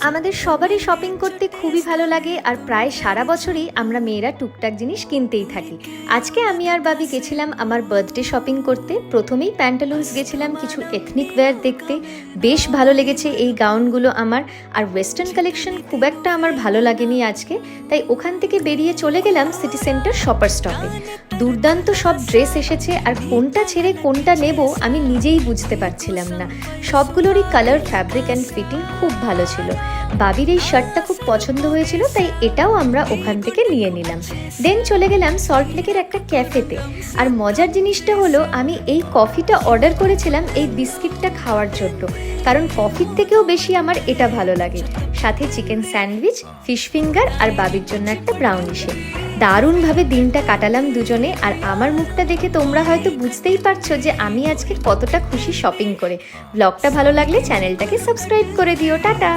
আমাদের সবারই শপিং করতে খুবই ভালো লাগে আর প্রায় সারা বছরই আমরা মেয়েরা টুকটাক জিনিস কিনতেই থাকি। আজকে আমি আর বাবি গেছিলাম আমার বার্থডে শপিং করতে। প্রথমেই প্যান্টালুন্স গেছিলাম কিছু এথনিক ওয়্যার দেখতে। বেশ ভালো লেগেছে এই গাউনগুলো আমার, আর ওয়েস্টার্ন কালেকশন খুব একটা আমার ভালো লাগেনি আজকে, তাই ওখান থেকে বেরিয়ে চলে গেলাম সিটি সেন্টার শপার স্টপে। দুর্দান্ত সব ড্রেস এসেছে, আর কোনটা ছেড়ে কোনটা নেব আমি নিজেই বুঝতে পারছিলাম না। সবগুলোরই কালার, ফ্যাব্রিক অ্যান্ড ফিটিং খুব ভালো ছিল। বাবির এই শার্টটা খুব পছন্দ হয়েছিল, তাই এটাও আমরা ওখান থেকে নিয়ে নিলাম। দেন চলে গেলাম সল্টলেকের একটা ক্যাফেতে। আর মজার জিনিসটা হলো, আমি এই কফিটা অর্ডার করেছিলাম এই বিস্কিটটা খাওয়ার জন্য, কারণ কফির থেকেও বেশি আমার এটা ভালো লাগে। সাথে চিকেন স্যান্ডউইচ, ফিশ ফিঙ্গার আর বাবির জন্য একটা ব্রাউনি শেক। দারুণভাবে দিনটা কাটালাম দুজনে। আর আমার মুখটা দেখে তোমরা হয়তো বুঝতেই পারছো যে আমি আজকে কতটা খুশি শপিং করে। ব্লগটা ভালো লাগলে চ্যানেলটাকে সাবস্ক্রাইব করে দিও। টাটা।